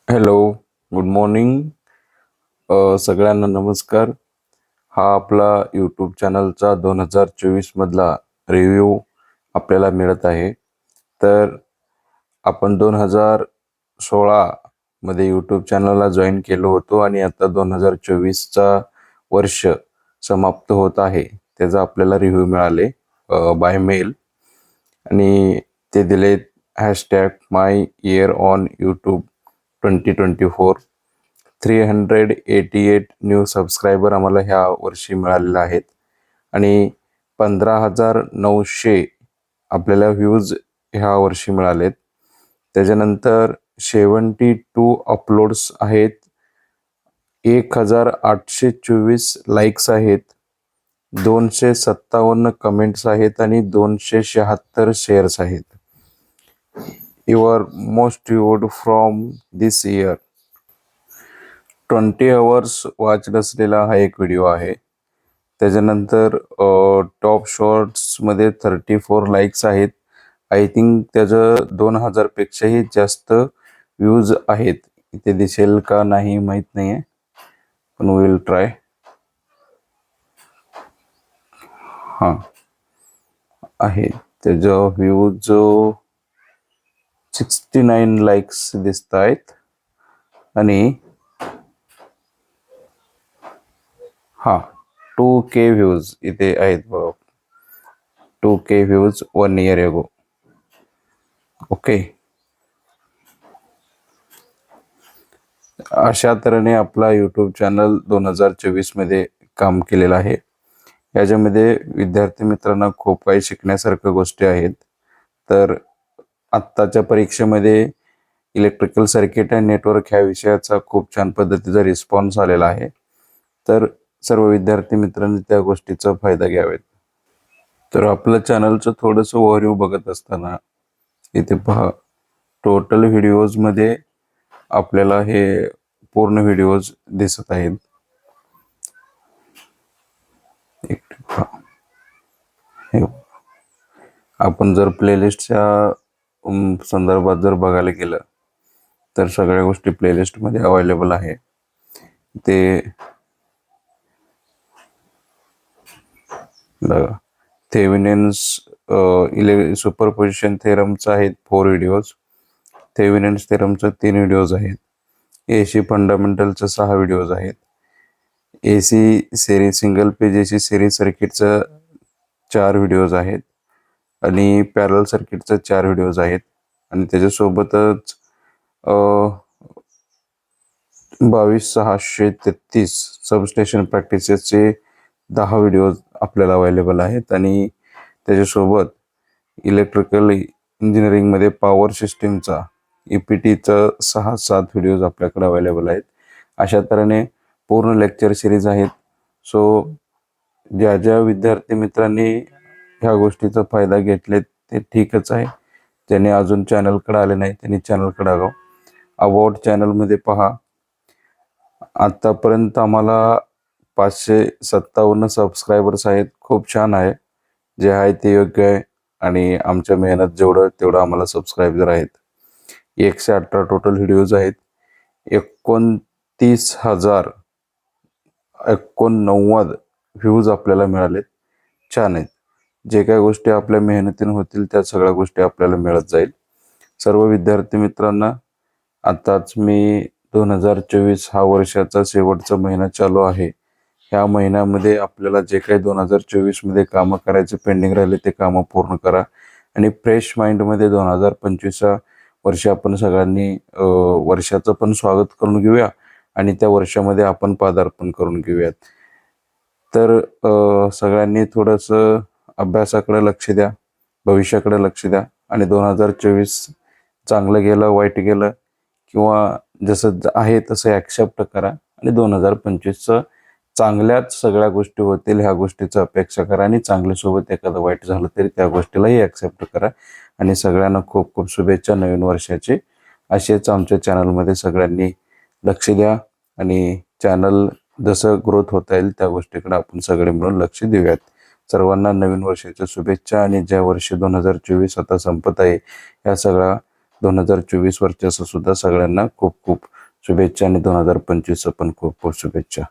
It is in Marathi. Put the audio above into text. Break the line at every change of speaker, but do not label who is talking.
Hello, good morning. सगळ्यांना नमस्कार. हा आपला यूट्यूब चॅनलचा 2024 मधला रिव्ह्यू आपल्याला मिळत आहे. तर आपण 2016 मध्ये यूट्यूब चॅनलला जॉईन केलं होतो आणि आता 2024चा वर्ष समाप्त होत आहे. त्याचा आपल्याला रिव्ह्यू मिळाले बाय मेल आणि ते दिलेत #MyYearOnYouTube2024. 388 न्यू सबस्क्रायबर आम्हाला ह्या वर्षी मिळालेले आहेत आणि 15,900 आपल्याला व्ह्यूज ह्या वर्षी मिळालेत. त्याच्यानंतर 72 अपलोड्स आहेत, 1,824 लाईक्स आहेत, 257 कमेंट्स आहेत आणि 276 शेअर्स आहेत. Your most viewed from this year. 20 hours watch असलेला हा एक व्हिडिओ आहे. त्याच्यानंतर टॉप शॉर्ट्समध्ये 34 लाईक्स आहेत. आय थिंक त्याचं 2,000 पेक्षाही जास्त व्ह्यूज आहेत. इथे दिसेल का नाही माहीत नाही आहे, पण विल ट्राय. हां आहे. त्याचं व्ह्यूज 69 लाईक्स दिसत आहेत आणि 2K व्ह्यूज इथे आहेत बघा. 2K व्ह्यूज 1 इयर एगो. ओके, अशा तऱ्हेने आपला यूट्यूब चॅनल 2024 मध्ये काम केलेलं आहे. याच्यामध्ये विद्यार्थी मित्रांना खूप काही शिकण्यासारख्या गोष्टी आहेत. तर आत्ताच्या परीक्षेमध्ये इलेक्ट्रिकल सर्किट अँड नेटवर्क ह्या विषयाचा खूप छान पद्धतीचा रिस्पॉन्स आलेला आहे. तर सर्व विद्यार्थी मित्रांनी त्या गोष्टीचा फायदा घ्यावेत. तर आपलं चॅनलचं थोडंसं ओव्हरव्ह्यू बघत असताना इथे पहा, टोटल व्हिडिओजमध्ये आपल्याला हे पूर्ण व्हिडिओज दिसत आहेत. आपण जर प्लेलिस्टच्या संदर्भात जर बघायला गेलं तर सगळ्या गोष्टी प्लेलिस्टमध्ये अवेलेबल आहे. ते बघा, थेविनिन्स सुपरपोजिशन थेरमचा आहेत 4 व्हिडिओज, थेविनिन्स थेरमचे 3 व्हिडिओज आहेत, AC फंडामेंटलचे 6 व्हिडिओज आहेत, AC series single page AC series सर्किटचं 4 व्हिडिओज आहेत आणि पॅरल सर्किटचे 4 व्हिडिओज आहेत आणि त्याच्यासोबतच 22,633 सबस्टेशन प्रॅक्टिसेसचे 10 व्हिडिओज आपल्याला अवेलेबल आहेत आणि त्याच्यासोबत इलेक्ट्रिकल इंजिनिअरिंगमध्ये पॉवर सिस्टीमचा EPTचा 6-7 व्हिडिओज आपल्याकडे अवेलेबल आहेत. अशा तऱ्हेने पूर्ण लेक्चर सिरीज आहेत. सो ज्या ज्या विद्यार्थी मित्रांनी ह्या गोष्टीचा फायदा घेतले ते ठीकच आहे. ज्यांनी अजून चॅनलकडे आले नाही त्यांनी चॅनलकडे आगाव. अबाउट चॅनलमध्ये पहा, आत्तापर्यंत आम्हाला 557 सबस्क्रायबर्स आहेत. खूप छान आहे. जे आहे ते योग्य आहे आणि आमच्या मेहनत तेवढं आम्हाला सबस्क्रायबर आहेत. 118 टोटल व्हिडिओज आहेत. 29,089 व्ह्यूज आपल्याला मिळालेत. छान आहेत. जे काही गोष्टी आपल्या मेहनतीने होतील त्या सगळ्या गोष्टी आपल्याला मिळत जाईल. सर्व विद्यार्थी मित्रांना आताच मी 2024 हा वर्षाचा शेवटचा महिना चालू आहे. ह्या महिन्यामध्ये आपल्याला जे काही 2024 मध्ये कामं करायचे पेंडिंग राहिले ते कामं पूर्ण करा आणि फ्रेश माइंडमध्ये 2025 वर्षी आपण सगळ्यांनी वर्षाचं पण स्वागत करून घेऊया आणि त्या वर्षामध्ये आपण पदार्पण करून घेऊयात. तर सगळ्यांनी थोडंसं अभ्यासाकडे लक्ष द्या, भविष्याकडे लक्ष द्या आणि 2024 चांगलं गेलं वाईट गेलं किंवा जसं आहे तसं ॲक्सेप्ट करा आणि 2025चं चांगल्याच सगळ्या गोष्टी होतील ह्या गोष्टीचं अपेक्षा करा आणि चांगल्यासोबत एखादं वाईट झालं तरी त्या गोष्टीलाही ॲक्सेप्ट करा आणि सगळ्यांना खूप खूप शुभेच्छा नवीन वर्षाची. असेच आमच्या चॅनलमध्ये सगळ्यांनी लक्ष द्या आणि चॅनल जसं ग्रोथ होता येईल त्या गोष्टीकडे आपण सगळे मिळून लक्ष देऊयात. सर्वांना नवीन वर्षाच्या शुभेच्छा आणि ज्या वर्षी 2024 आता संपत आहे या सगळ्या 2024 वर्षाचं सुद्धा सगळ्यांना खूप खूप शुभेच्छा आणि 2025 पण खूप खूप शुभेच्छा.